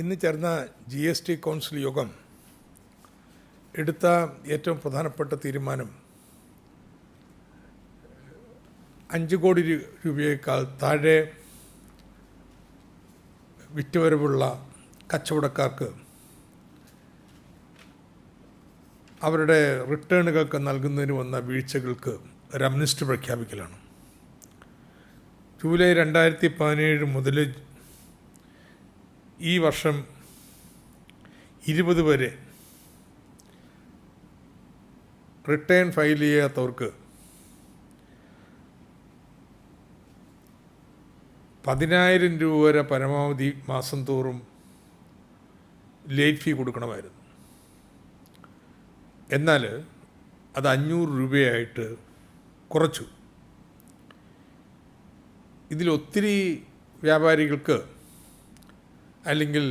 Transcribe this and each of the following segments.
ഇന്ന് ചേർന്ന GST council യോഗം എടുത്ത ഏറ്റവും പ്രധാനപ്പെട്ട തീരുമാനം 5 കോടി രൂപയേക്കാൾ താഴെ വിറ്റുവരവുള്ള കച്ചവടക്കാർക്ക് അവരുടെ റിട്ടേണുകൾക്ക് നൽകുന്നതിന് വന്ന വീഴ്ചകൾക്ക് ഒരു അംനസ്റ്റി പ്രഖ്യാപിക്കലാണ്. ജൂലൈ 2017 മുതൽ ഈ വർഷം 20 വരെ റിട്ടേൺ ഫയൽ ചെയ്യാത്തവർക്ക് 10,000 രൂപ വരെ പരമാവധി മാസം തോറും ലേറ്റ് ഫീ കൊടുക്കണമായിരുന്നു. എന്നാൽ അത് 500 രൂപയായിട്ട് കുറച്ചു. ഇതിലൊത്തിരി വ്യാപാരികൾക്ക് അല്ലെങ്കിൽ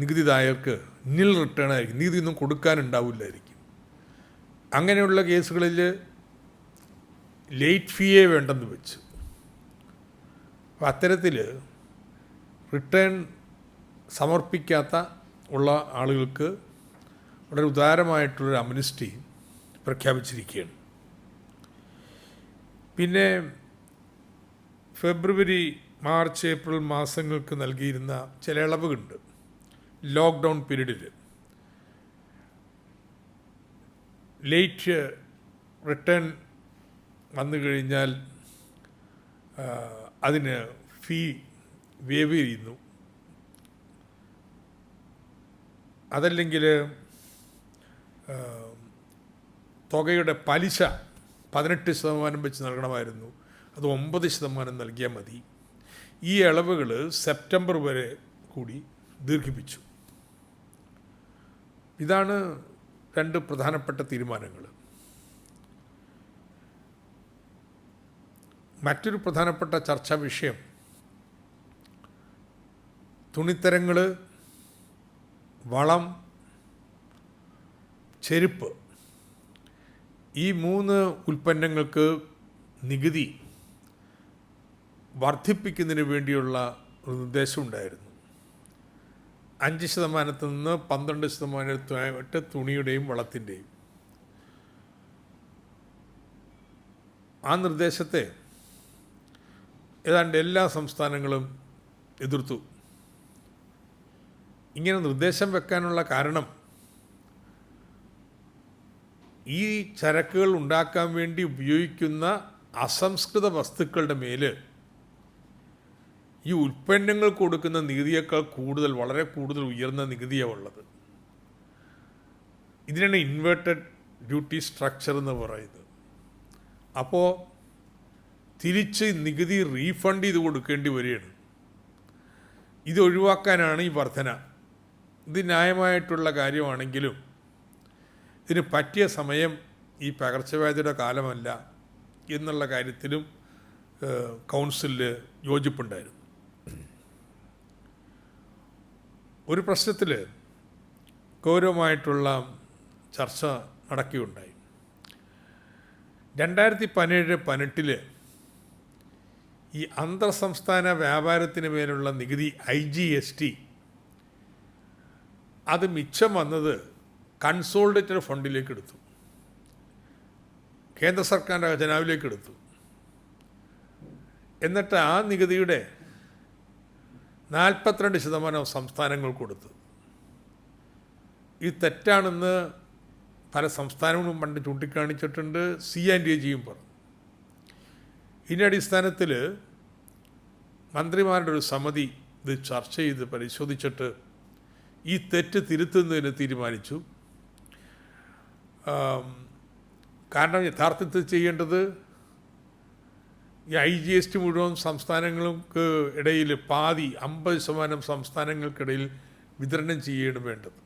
നികുതിദായകർക്ക് നിൽ റിട്ടേൺ ആയിരിക്കും, നികുതിയൊന്നും കൊടുക്കാനുണ്ടാവില്ലായിരിക്കും. അങ്ങനെയുള്ള കേസുകളിൽ ലേറ്റ് ഫീയേ വേണ്ടെന്ന് വെച്ചു. അപ്പോൾ അത്തരത്തിൽ റിട്ടേൺ സമർപ്പിക്കാത്ത ഉള്ള ആളുകൾക്ക് വളരെ ഉദാരമായിട്ടുള്ളൊരു അംനസ്റ്റി പ്രഖ്യാപിച്ചിരിക്കുകയാണ്. പിന്നെ ഫെബ്രുവരി, മാർച്ച്, ഏപ്രിൽ മാസങ്ങൾക്ക് നൽകിയിരുന്ന ചില ഇളവുകളുണ്ട്. ലോക്ക്ഡൗൺ പീരീഡിൽ ലേറ്റ് റിട്ടേൺ വന്നു കഴിഞ്ഞാൽ അതിന് ഫീ വേവ് ചെയ്യുന്നു. അതല്ലെങ്കിൽ തുകയുടെ പലിശ 18% വെച്ച് നൽകണമായിരുന്നു, അത് 9% നൽകിയാൽ മതി. ഈ ഇളവുകൾ സെപ്റ്റംബർ വരെ കൂടി ദീർഘിപ്പിച്ചു. ഇതാണ് 2 പ്രധാനപ്പെട്ട തീരുമാനങ്ങൾ. മറ്റൊരു പ്രധാനപ്പെട്ട ചർച്ചാ വിഷയം തുണിത്തരങ്ങൾ, വളം, ചെരുപ്പ്, ഈ 3 ഉൽപ്പന്നങ്ങൾക്ക് നികുതി വർദ്ധിപ്പിക്കുന്നതിന് വേണ്ടിയുള്ള ഒരു നിർദ്ദേശമുണ്ടായിരുന്നു. 5% നിന്ന് 12% തുണിയുടെയും വളത്തിൻ്റെയും. ആ നിർദ്ദേശത്തെ ഏതാണ്ട് എല്ലാ സംസ്ഥാനങ്ങളും എതിർത്തു. ഇങ്ങനെ നിർദ്ദേശം വെക്കാനുള്ള കാരണം ഈ ചരക്കുകൾ ഉണ്ടാക്കാൻ വേണ്ടി ഉപയോഗിക്കുന്ന അസംസ്കൃത വസ്തുക്കളുടെ മേൽ ഈ ഉൽപ്പന്നങ്ങൾ കൊടുക്കുന്ന നികുതിയേക്കാൾ കൂടുതൽ, വളരെ കൂടുതൽ ഉയർന്ന നികുതിയാണ് ഉള്ളത്. ഇതിനാണ് ഇൻവേർട്ടഡ് ഡ്യൂട്ടി സ്ട്രക്ചർ എന്ന് പറയുന്നത്. അപ്പോൾ തിരിച്ച് നികുതി റീഫണ്ട് ചെയ്ത് കൊടുക്കേണ്ടി വരികയാണ്. ഇത് ഒഴിവാക്കാനാണ് ഈ വർധന. ഇത് ന്യായമായിട്ടുള്ള കാര്യമാണെങ്കിലും ഇതിന് പറ്റിയ സമയം ഈ പകർച്ചവ്യാധിയുടെ കാലമല്ല എന്നുള്ള കാര്യത്തിലും കൗൺസിലിൽ യോജിപ്പുണ്ടായിരുന്നു. ഒരു പ്രശ്നത്തിൽ ഗൗരവമായിട്ടുള്ള ചർച്ച നടക്കുകയുണ്ടായി. 2017-18 ഈ അന്തർ സംസ്ഥാന വ്യാപാരത്തിന് മേലുള്ള നികുതി IGST അത് മിച്ചം വന്നത് കൺസോളിഡേറ്റഡ് ഫണ്ടിലേക്ക് എടുത്തു, കേന്ദ്ര സർക്കാരിൻ്റെ ഖജനാവിലേക്ക് എടുത്തു. എന്നിട്ട് ആ നികുതിയുടെ 42% സംസ്ഥാനങ്ങൾ കൊടുത്തു. ഇത് തെറ്റാണെന്ന് പല സംസ്ഥാനങ്ങളും പണ്ട് ചൂണ്ടിക്കാണിച്ചിട്ടുണ്ട്. C&AGയും പറഞ്ഞു. ഇതിൻ്റെ അടിസ്ഥാനത്തിൽ മന്ത്രിമാരുടെ ഒരു സമിതി ഇത് ചർച്ച ചെയ്ത് പരിശോധിച്ചിട്ട് ഈ തെറ്റ് തിരുത്തുന്നതിന് തീരുമാനിച്ചു. കാരണം യഥാർത്ഥത്തിൽ ചെയ്യേണ്ടത് ഈ IGST മുഴുവൻ സംസ്ഥാനങ്ങൾക്ക് ഇടയിൽ പാതി 50% സംസ്ഥാനങ്ങൾക്കിടയിൽ വിതരണം ചെയ്യുകയാണ് വേണ്ടത്.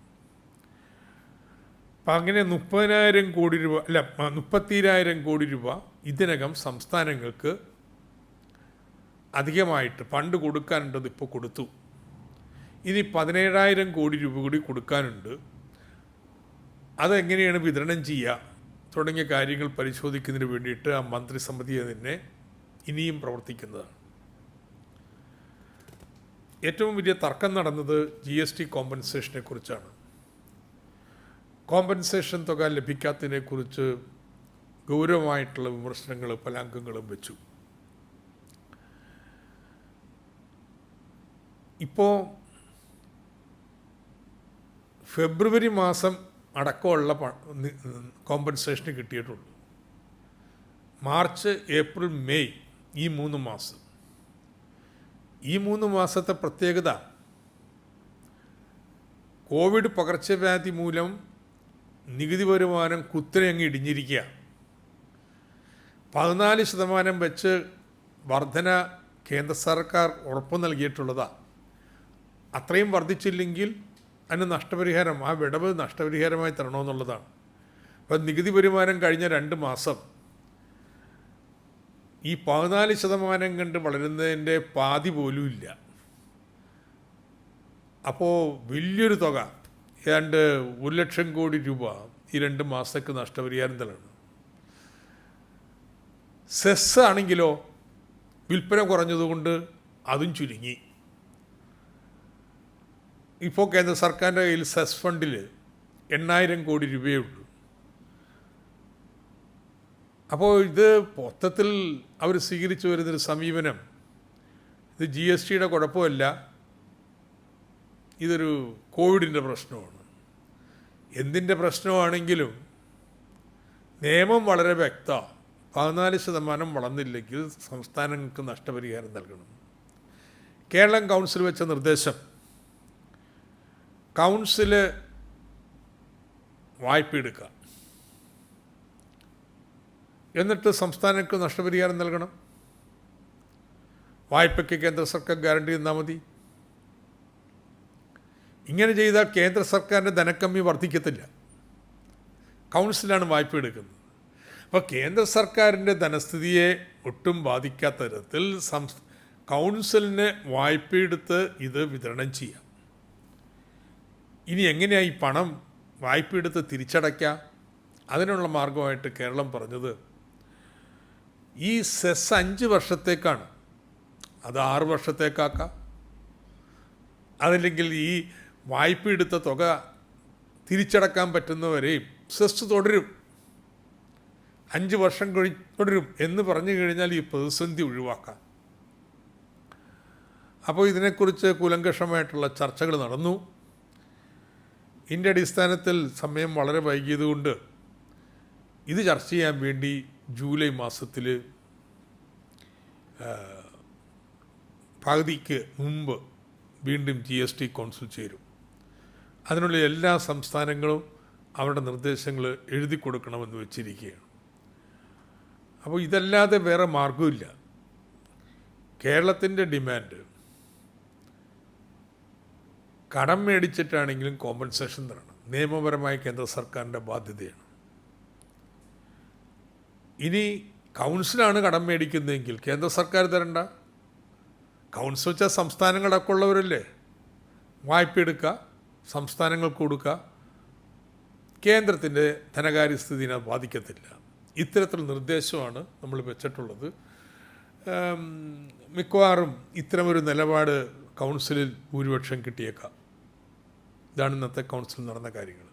അപ്പം അങ്ങനെ 30,000 കോടി രൂപ, അല്ല 32,000 കോടി രൂപ ഇതിനകം സംസ്ഥാനങ്ങൾക്ക് അധികമായിട്ട് ഫണ്ട് കൊടുക്കാനുണ്ടത് ഇപ്പോൾ കൊടുത്തു. ഇനി 17,000 കോടി രൂപ കൂടി കൊടുക്കാനുണ്ട്. അതെങ്ങനെയാണ് വിതരണം ചെയ്യുക തുടങ്ങിയ കാര്യങ്ങൾ പരിശോധിക്കുന്നതിന് വേണ്ടിയിട്ട് ആ മന്ത്രിസമിതി തന്നെ ഇനിയും പ്രവർത്തിക്കുന്നതാണ്. ഏറ്റവും വലിയ തർക്കം നടന്നത് GST കോമ്പൻസേഷനെ കുറിച്ചാണ്. കോമ്പൻസേഷൻ തുക ലഭിക്കാത്തതിനെക്കുറിച്ച് ഗൗരവമായിട്ടുള്ള വിമർശനങ്ങൾ പല അംഗങ്ങളും വെച്ചു. ഇപ്പോൾ ഫെബ്രുവരി മാസം അടക്കമുള്ള കോമ്പൻസേഷന് കിട്ടിയിട്ടുള്ളൂ. മാർച്ച്, ഏപ്രിൽ, മെയ് ഈ 3 മാസം. ഈ 3 മാസത്തെ പ്രത്യേകത കോവിഡ് പകർച്ചവ്യാധി മൂലം നികുതി വരുമാനം കുത്തനെ അങ്ങ് ഇടിഞ്ഞിരിക്കുക. 14% വെച്ച് വർധന കേന്ദ്ര സർക്കാർ ഉറപ്പ് നൽകിയിട്ടുള്ളതാണ്. അത്രയും വർദ്ധിച്ചില്ലെങ്കിൽ അതിന് നഷ്ടപരിഹാരം, ആ വിടവ് നഷ്ടപരിഹാരമായി തരണമെന്നുള്ളതാണ്. അപ്പം നികുതി വരുമാനം കഴിഞ്ഞ 2 മാസം ഈ 14% കണ്ട് വളരുന്നതിൻ്റെ പാതി പോലും ഇല്ല. അപ്പോൾ വലിയൊരു തുക, ഏതാണ്ട് 1 ലക്ഷം കോടി രൂപ ഈ 2 മാസത്തേക്ക് നഷ്ടപരിഹാരം തരണം. സെസ് ആണെങ്കിലോ വിൽപ്പന കുറഞ്ഞതുകൊണ്ട് അതും ചുരുങ്ങി. ഇപ്പോൾ കേന്ദ്ര സർക്കാരിൻ്റെ കയ്യിൽ സെസ് ഫണ്ടിൽ 8,000 കോടി രൂപയേ ഉള്ളൂ. അപ്പോൾ ഇത് മൊത്തത്തിൽ അവർ സ്വീകരിച്ചു വരുന്നൊരു സമീപനം, ഇത് GSTയുടെ കുഴപ്പമല്ല, ഇതൊരു കോവിഡിൻ്റെ പ്രശ്നമാണ്. എന്തിൻ്റെ പ്രശ്നമാണെങ്കിലും നിയമം വളരെ വ്യക്തമാണ്. 14% വളർന്നില്ലെങ്കിൽ സംസ്ഥാനങ്ങൾക്ക് നഷ്ടപരിഹാരം നൽകണം. കേരളം കൗൺസിൽ വെച്ച നിർദ്ദേശം, കൗൺസില് വായ്പ എടുക്കുക, എന്നിട്ട് സംസ്ഥാനങ്ങൾക്ക് നഷ്ടപരിഹാരം നൽകണം. വായ്പയ്ക്ക് കേന്ദ്ര സർക്കാർ ഗ്യാരണ്ടി തന്നാൽ മതി. ഇങ്ങനെ ചെയ്താൽ കേന്ദ്ര സർക്കാരിൻ്റെ ധനക്കമ്മി വർദ്ധിക്കത്തില്ല. കൗൺസിലാണ് വായ്പ എടുക്കുന്നത്. അപ്പോൾ കേന്ദ്ര സർക്കാരിൻ്റെ ധനസ്ഥിതിയെ ഒട്ടും ബാധിക്കാത്ത തരത്തിൽ കൗൺസിലിന് വായ്പയെടുത്ത് ഇത് വിതരണം ചെയ്യാം. ഇനി എങ്ങനെയാണ് ഈ പണം വായ്പയെടുത്ത് തിരിച്ചടയ്ക്കുക? അതിനുള്ള മാർഗമായിട്ട് കേരളം പറഞ്ഞത്, ഈ സെസ് 5 വർഷത്തേക്കാണ്, അത് 6 വർഷത്തേക്കാക്കാം. അതല്ലെങ്കിൽ ഈ വായ്പയെടുത്ത തുക തിരിച്ചടക്കാൻ പറ്റുന്നവരെയും സെസ് തുടരും, 5 വർഷം തുടരും എന്ന് പറഞ്ഞു കഴിഞ്ഞാൽ ഈ പ്രതിസന്ധി ഒഴിവാക്കാം. അപ്പോൾ ഇതിനെക്കുറിച്ച് കൂലങ്കഷമായിട്ടുള്ള ചർച്ചകൾ നടന്നു. ഇതിൻ്റെ അടിസ്ഥാനത്തിൽ സമയം വളരെ വൈകിയതുകൊണ്ട് ഇത് ചർച്ച ചെയ്യാൻ വേണ്ടി ജൂലൈ മാസത്തിൽ പകുതിക്ക് മുമ്പ് വീണ്ടും GST കൗൺസിൽ ചേരും. അതിനുള്ള എല്ലാ സംസ്ഥാനങ്ങളും അവരുടെ നിർദ്ദേശങ്ങൾ എഴുതി കൊടുക്കണമെന്ന് വെച്ചിരിക്കുകയാണ്. അപ്പോൾ ഇതല്ലാതെ വേറെ മാർഗമില്ല. കേരളത്തിൻ്റെ ഡിമാൻഡ് കടം മേടിച്ചിട്ടാണെങ്കിലും കോമ്പൻസേഷൻ തരണം. നിയമപരമായ കേന്ദ്ര സർക്കാരിൻ്റെ ബാധ്യതയാണ്. ഇനി കൗൺസിലാണ് കടം മേടിക്കുന്നതെങ്കിൽ കേന്ദ്ര സർക്കാർ തരണ്ട. കൗൺസിൽ വെച്ചാൽ സംസ്ഥാനങ്ങളൊക്കെ ഉള്ളവരല്ലേ, വായ്പ എടുക്കുക, സംസ്ഥാനങ്ങൾക്ക് കൊടുക്കുക, കേന്ദ്രത്തിൻ്റെ ധനകാര്യസ്ഥിതിനെ ബാധിക്കത്തില്ല. ഇത്തരത്തിൽ നിർദ്ദേശമാണ് നമ്മൾ വെച്ചിട്ടുള്ളത്. മിക്കവാറും ഇത്തരമൊരു നിലപാട് കൗൺസിലിൽ ഭൂരിപക്ഷം കിട്ടിയേക്കാം. ഇതാണ് ഇന്നത്തെ കൗൺസിൽ നടന്ന കാര്യങ്ങൾ.